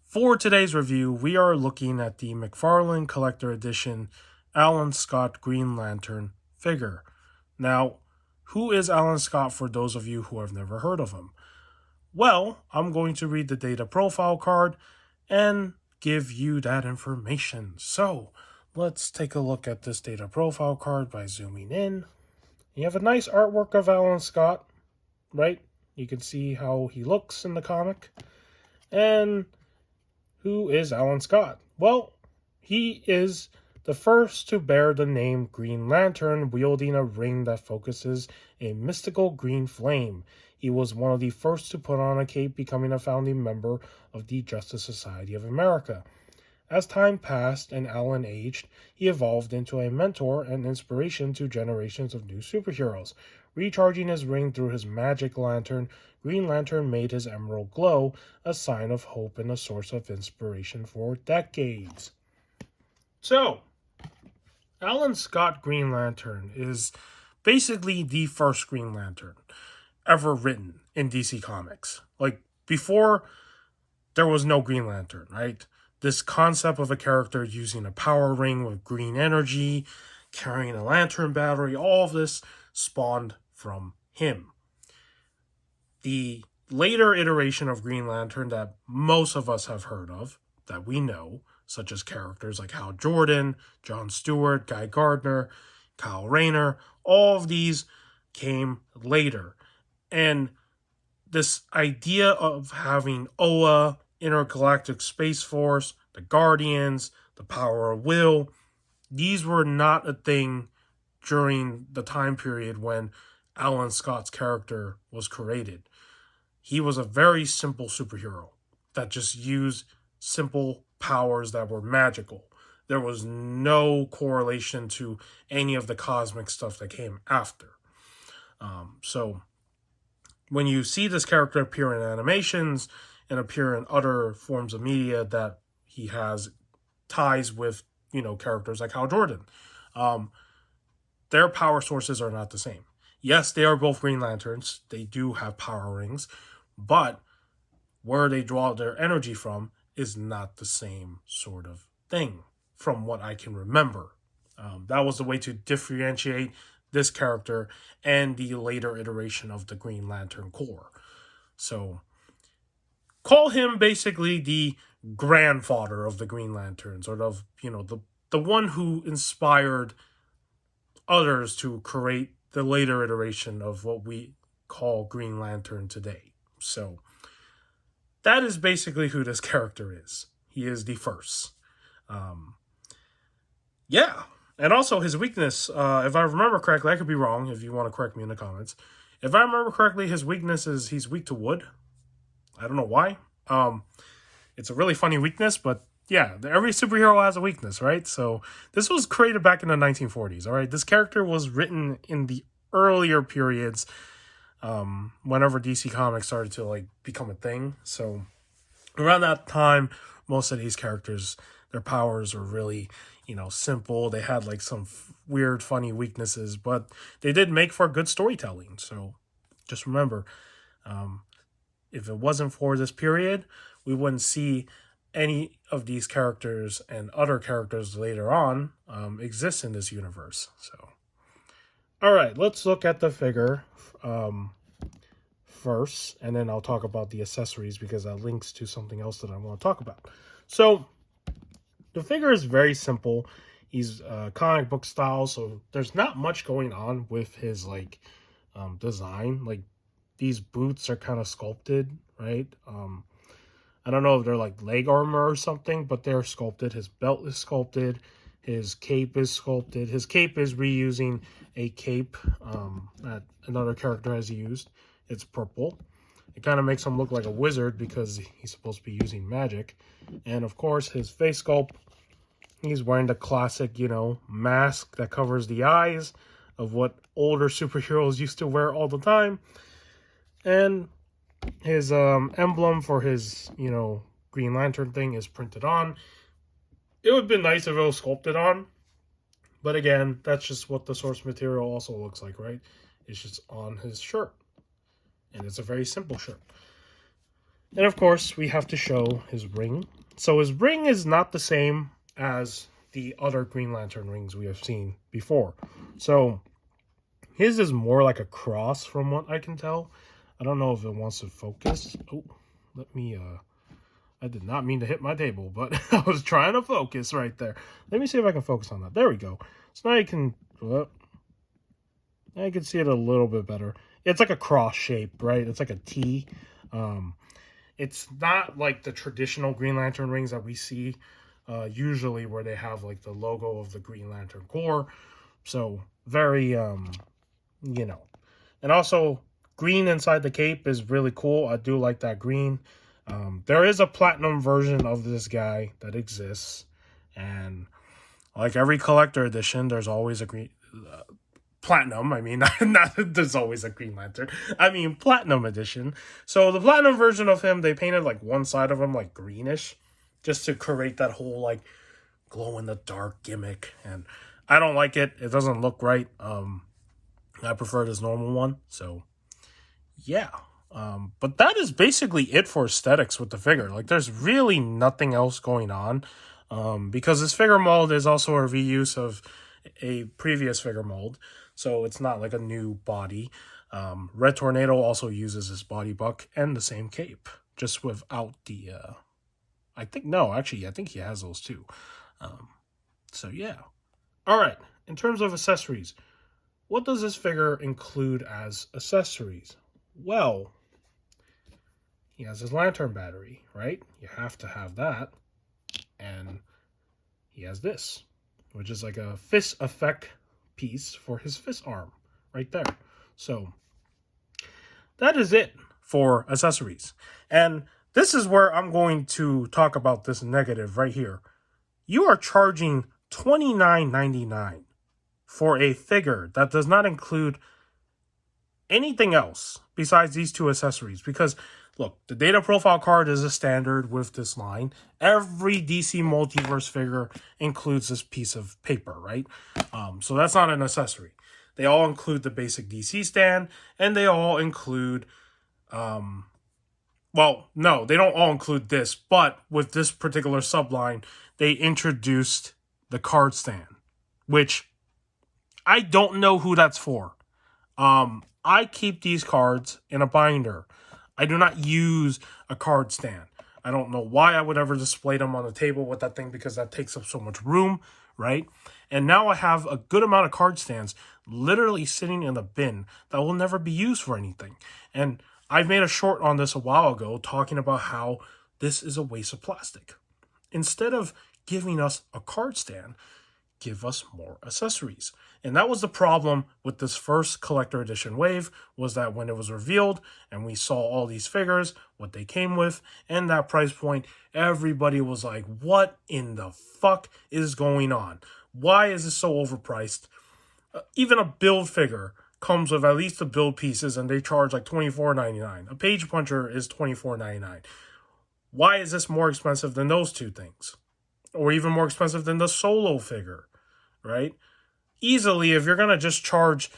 For today's review, we are looking at the Mcfarlane Collector Edition Alan Scott Green Lantern figure. Now, who is Alan Scott for those of you who have never heard of him? Well, I'm going to read the data profile card and give you that information. So, let's take a look at this data profile card by zooming in. You have a nice artwork of Alan Scott, right? You can see how he looks in the comic. And who is Alan Scott? Well, he is the first to bear the name Green Lantern, wielding a ring that focuses a mystical green flame. He was one of the first to put on a cape, becoming a founding member of the Justice Society of America. As time passed and Alan aged, he evolved into a mentor and inspiration to generations of new superheroes. Recharging his ring through his magic lantern, Green Lantern made his emerald glow a sign of hope and a source of inspiration for decades. So, Alan Scott Green Lantern is basically the first Green Lantern ever written in DC Comics. Like, before, there was no Green Lantern, right? This concept of a character using a power ring with green energy, carrying a lantern battery, all of this spawned from him. The later iteration of Green Lantern that most of us have heard of, that we know, such as characters like Hal Jordan, John Stewart, Guy Gardner, Kyle Rayner, all of these came later. And this idea of having Oa, Intergalactic Space Force, the Guardians, the Power of Will, these were not a thing during the time period when Alan Scott's character was created. He was a very simple superhero that just used simple powers that were magical. There was no correlation to any of the cosmic stuff that came after. So when you see this character appear in animations and appear in other forms of media that he has ties with, characters like Hal Jordan, their power sources are not the same. Yes, they are both Green Lanterns. They do have power rings, but where they draw their energy from is not the same sort of thing, from what I can remember. That was the way to differentiate this character and the later iteration of the Green Lantern Corps. So, call him basically the grandfather of the Green Lanterns, or the one who inspired others to create the later iteration of what we call Green Lantern today. So, that is basically who this character is. He is the first. Yeah. And also his weakness, if I remember correctly, I could be wrong if you want to correct me in the comments. If I remember correctly, his weakness is he's weak to wood. I don't know why. It's a really funny weakness, but yeah, every superhero has a weakness, right? So this was created back in the 1940s, all right? This character was written in the earlier periods, whenever DC Comics started to become a thing. So around that time, most of these characters, their powers were really, simple. They had some weird, funny weaknesses, but they did make for good storytelling. So just remember, if it wasn't for this period, we wouldn't see any of these characters and other characters later on exist in this universe. So, all right, let's look at the figure first, and then I'll talk about the accessories because that links to something else that I want to talk about. So, the figure is very simple. He's comic book style, so there's not much going on with his design. These boots are kind of sculpted, right? I don't know if they're leg armor or something, but they're sculpted. His belt is sculpted. His cape is sculpted. His cape is reusing a cape that another character has used. It's purple. It kind of makes him look like a wizard because he's supposed to be using magic. And of course, his face sculpt, he's wearing the classic, mask that covers the eyes of what older superheroes used to wear all the time. And his emblem for his, Green Lantern thing is printed on. It would have been nice if it was sculpted on. But again, that's just what the source material also looks like, right? It's just on his shirt. And it's a very simple shirt. And of course, we have to show his ring. So his ring is not the same as the other Green Lantern rings we have seen before. So his is more like a cross from what I can tell. I don't know if it wants to focus. Oh, let me, I did not mean to hit my table, but I was trying to focus right there. Let me see if I can focus on that. There we go. So now you can, well, now you can see it a little bit better. It's like a cross shape, right? It's like a T. It's not like the traditional Green Lantern rings that we see usually where they have like the logo of the Green Lantern Corps. So very, you know. And also, green inside the cape is really cool. I do like that green. There is a platinum version of this guy that exists. And like every collector edition, there's always a green... platinum, I mean, not there's always a Green Lantern. I mean, platinum edition. So the platinum version of him, they painted like one side of him like greenish, just to create that whole like glow in the dark gimmick. And I don't like it. It doesn't look right. I prefer this normal one. So yeah. But that is basically it for aesthetics with the figure. Like, there's really nothing else going on. Because this figure mold is also a reuse of a previous figure mold, so it's not like a new body. Red Tornado also uses his body buck and the same cape, just without the, I think he has those too. So yeah. All right, in terms of accessories, what does this figure include as accessories? Well, he has his lantern battery, right? You have to have that. And he has this, which is like a fist effect piece for his fist arm right there. So that is it for accessories. And this is where I'm going to talk about this negative right here. You are charging $29.99 for a figure that does not include anything else besides these two accessories. Because look, the data profile card is a standard with this line. Every DC Multiverse figure includes this piece of paper, right? So that's not an accessory. They all include the basic DC stand, and they all include, well, no, they don't all include this, but with this particular subline, they introduced the card stand, which I don't know who that's for. I keep these cards in a binder. I do not use a card stand. I don't know why I would ever display them on the table with that thing, because that takes up so much room, right? And now I have a good amount of card stands literally sitting in the bin that will never be used for anything. And I made a short on this a while ago talking about how this is a waste of plastic. Instead of giving us a card stand, give us more accessories. And that was the problem with this first collector edition wave, was that when it was revealed and we saw all these figures, what they came with, and that price point, everybody was like, what in the fuck is going on? Why is this so overpriced? Even a build figure comes with at least the build pieces, and they charge like $24.99. A page puncher is $24.99. Why is this more expensive than those two things? Or even more expensive than the solo figure, right? Easily, if you're going to just charge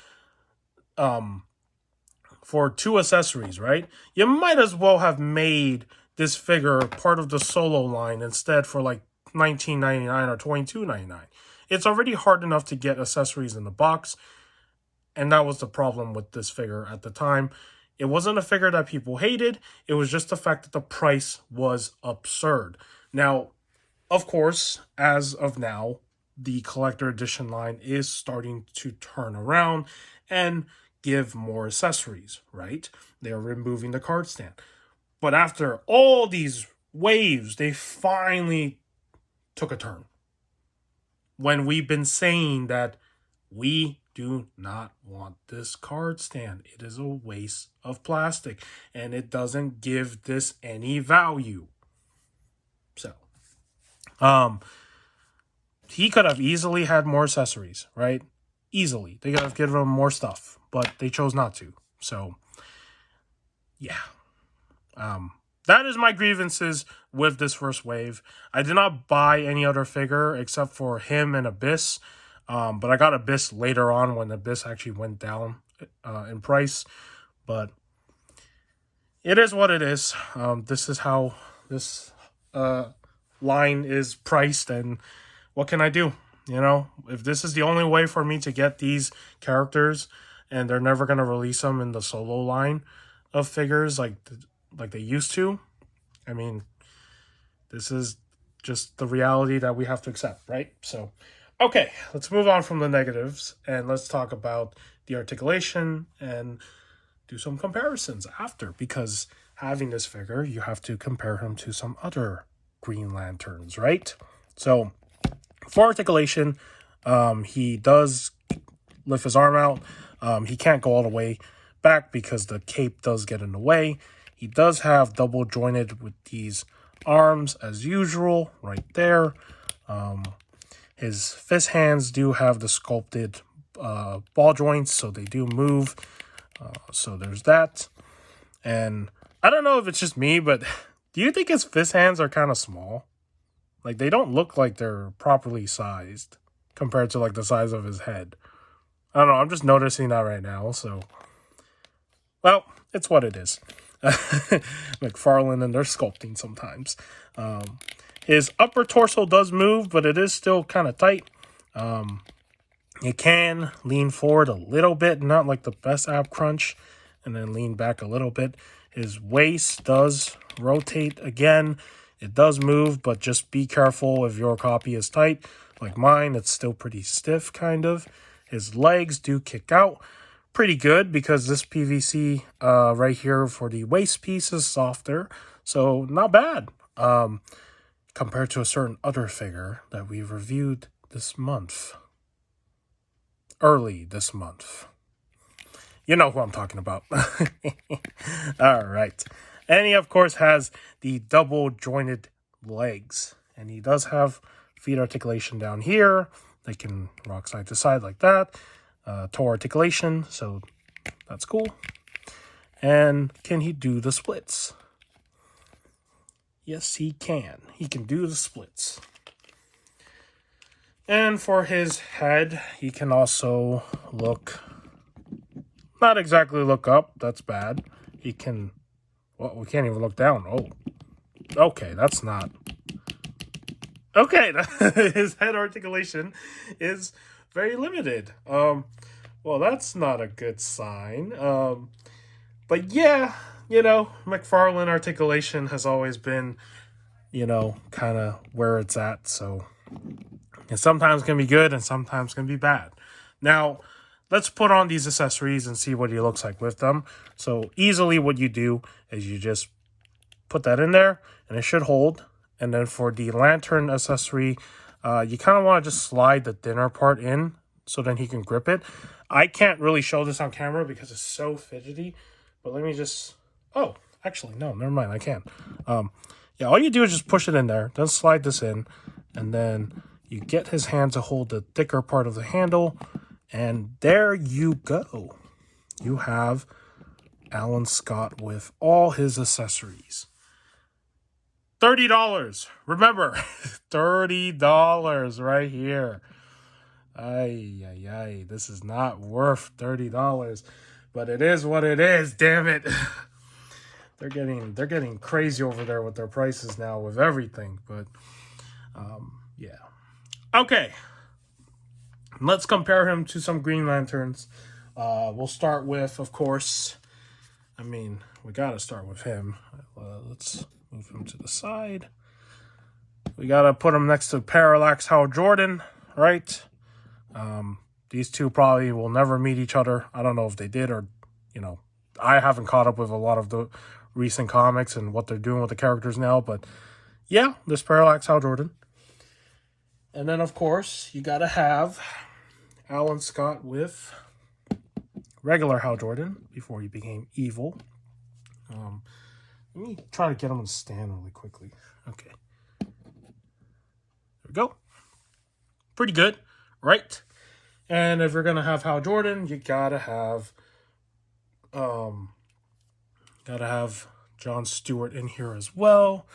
for two accessories, right? You might as well have made this figure part of the solo line instead for like $19.99 or $22.99. It's already hard enough to get accessories in the box, and that was the problem with this figure at the time. It wasn't a figure that people hated. It was just the fact that the price was absurd. Now, of course, as of now, the collector edition line is starting to turn around and give more accessories, right? They're removing the card stand. But after all these waves, they finally took a turn. When we've been saying that we do not want this card stand. It is a waste of plastic, and it doesn't give this any value. So, he could have easily had more accessories, right? Easily. They could have given him more stuff, but they chose not to. So, yeah. That is my grievances with this first wave. I did not buy any other figure except for him and Abyss. But I got Abyss later on when Abyss actually went down in price. But it is what it is. This is how this uh, line is priced, and what can I do? If this is the only way for me to get these characters, and they're never gonna release them in the solo line of figures like they used to. I mean, this is just the reality that we have to accept, right? So, okay, let's move on from the negatives and let's talk about the articulation and do some comparisons after, because having this figure, you have to compare him to some other Green Lanterns, right? So, for articulation, he does lift his arm out. He can't go all the way back because the cape does get in the way. He does have double jointed with these arms as usual right there. His fist hands do have the sculpted ball joints, so they do move. So there's that. And I don't know if it's just me, but do you think his fist hands are kind of small? Like, they don't look like they're properly sized compared to like the size of his head. I don't know. I'm just noticing that right now. So, well, it's what it is. Mcfarlane and their sculpting sometimes. His upper torso does move, but it is still kind of tight. It can lean forward a little bit, not like the best ab crunch, and then lean back a little bit. His waist does rotate again. It does move, but just be careful if your copy is tight. Like mine, it's still pretty stiff, kind of. His legs do kick out pretty good because this PVC right here for the waist piece is softer. So not bad compared to a certain other figure that we reviewed this month. Early this month. You know who I'm talking about. All right. And he, of course, has the double jointed legs. And he does have feet articulation down here. They can rock side to side like that. Toe articulation, so that's cool. And can he do the splits? Yes, he can. He can do the splits. And for his head, he can also not exactly look up. That's bad. He can, well, we can't even look down. Oh, okay, that's not. Okay, his head articulation is very limited. Well, that's not a good sign. But yeah, Mcfarlane articulation has always been, kind of where it's at. So it sometimes can be good and sometimes can be bad. Now, let's put on these accessories and see what he looks like with them. So easily what you do is you just put that in there and it should hold. And then for the lantern accessory, you kind of want to just slide the thinner part in so then he can grip it. I can't really show this on camera because it's so fidgety. But let me just... Oh, actually, no, never mind. I can. Yeah, all you do is just push it in there. Then slide this in. And then you get his hand to hold the thicker part of the handle. And there you go. You have Alan Scott with all his accessories. $30. Remember, $30 right here. Ay. This is not worth $30. But it is what it is, damn it. They're getting crazy over there with their prices now with everything. But yeah. Okay. Let's compare him to some Green Lanterns. We'll start with, of course, we gotta start with him. Let's move him to the side. We gotta put him next to Parallax Hal Jordan, right? These two probably will never meet each other. I don't know if they did or, I haven't caught up with a lot of the recent comics and what they're doing with the characters now. But yeah, this Parallax Hal Jordan. And then, of course, you gotta have Alan Scott with regular Hal Jordan before he became evil. Let me try to get him on stand really quickly. Okay. There we go. Pretty good, right? And if you're gonna have Hal Jordan, you gotta have John Stewart in here as well.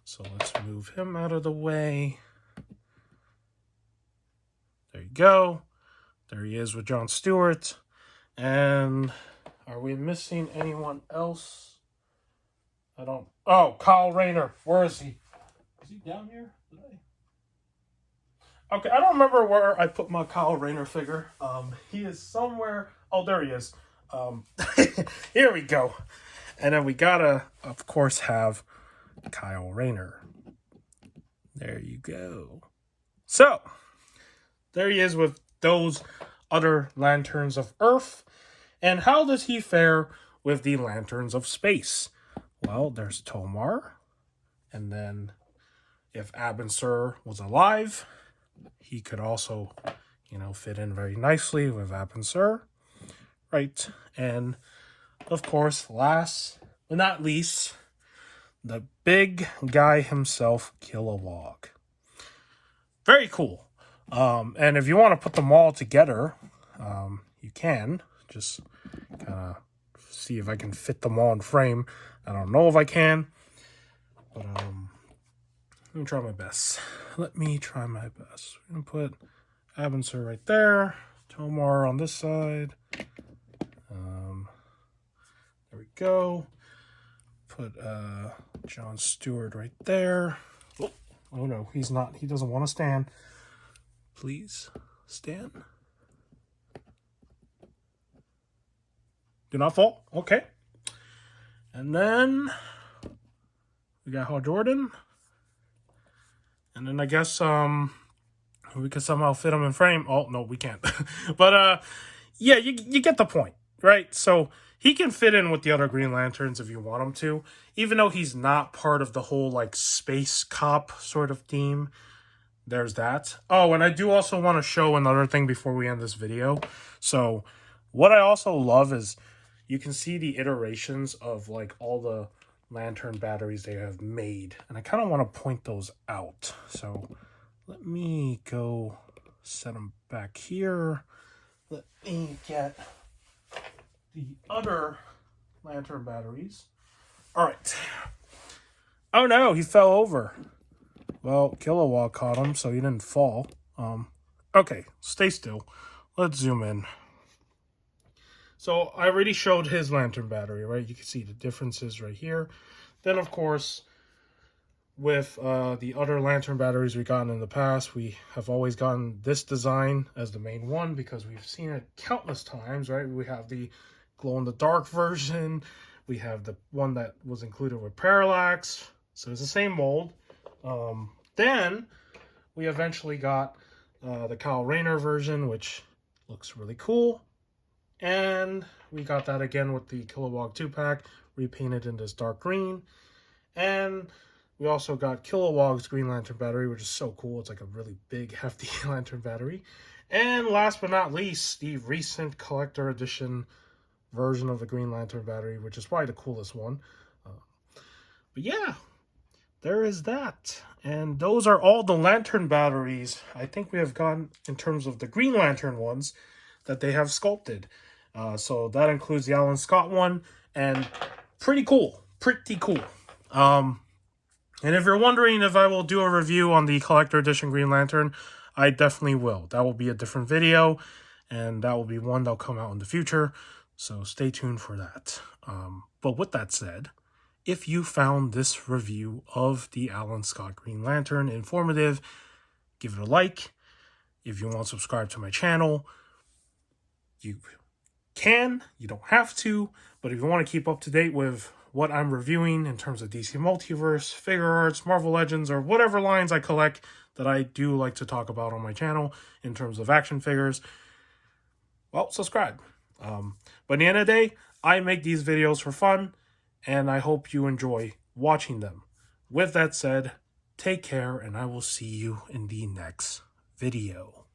So let's move him out of the way. There you go. There he is with John Stewart. And are we missing anyone else? I don't... Oh, Kyle Rayner. Where is he? Is he down here? Okay, I don't remember where I put my Kyle Rayner figure. He is somewhere... Oh, there he is. Here we go. And then we gotta, of course, have Kyle Rayner. There you go. So, there he is with those other Lanterns of Earth. And how does he fare with the Lanterns of Space? Well, there's Tomar. And then, if Abin Sur was alive, he could also, fit in very nicely with Abin Sur. Right? And, of course, last but not least, the big guy himself, Kilowog. Very cool. And if you want to put them all together, you can. Just kind of see if I can fit them all in frame. I don't know if I can. But let me try my best. We're going to put Abin Sur right there. Tomar on this side. There we go. Put John Stewart right there. Oh no, he's not. He doesn't want to stand. Please stand. Do not fall. Okay. And then we got Hal Jordan. And then I guess we could somehow fit him in frame. Oh no, we can't. But yeah, you get the point, right? So he can fit in with the other Green Lanterns if you want him to, even though he's not part of the whole, space cop sort of theme. There's that. Oh, and I do also want to show another thing before we end this video. So, what I also love is you can see the iterations of, all the lantern batteries they have made. And I kind of want to point those out. So, let me go set them back here. Let me get the other lantern batteries. All right. Oh no, he fell over. Well, Kilowog caught him, so he didn't fall. Okay, stay still. Let's zoom in. So I already showed his lantern battery, right? You can see the differences right here. Then, of course, with the other lantern batteries we've gotten in the past, we have always gotten this design as the main one because we've seen it countless times, right? We have the glow-in-the-dark version. We have the one that was included with Parallax. So it's the same mold. Then we eventually got the Kyle Rayner version, which looks really cool. And we got that again with the Kilowog 2-pack, repainted in this dark green. And we also got Kilowog's Green Lantern battery, which is so cool. It's like a really big, hefty lantern battery. And last but not least, the recent collector edition version of the Green Lantern battery, which is probably the coolest one. But yeah, there is that. And those are all the lantern batteries I think we have gotten in terms of the Green Lantern ones that they have sculpted. So that includes the Alan Scott one, and pretty cool. And if you're wondering if I will do a review on the collector edition Green Lantern, I definitely will. That will be a different video, and that will be one that'll come out in the future. So stay tuned for that. But with that said, if you found this review of the Alan Scott Green Lantern informative, give it a like. If you want to subscribe to my channel, you can. You don't have to. But if you want to keep up to date with what I'm reviewing in terms of DC Multiverse, Figure Arts, Marvel Legends, or whatever lines I collect that I do like to talk about on my channel in terms of action figures, well, subscribe. But at the end of the day, I make these videos for fun, and I hope you enjoy watching them. With that said, take care, and I will see you in the next video.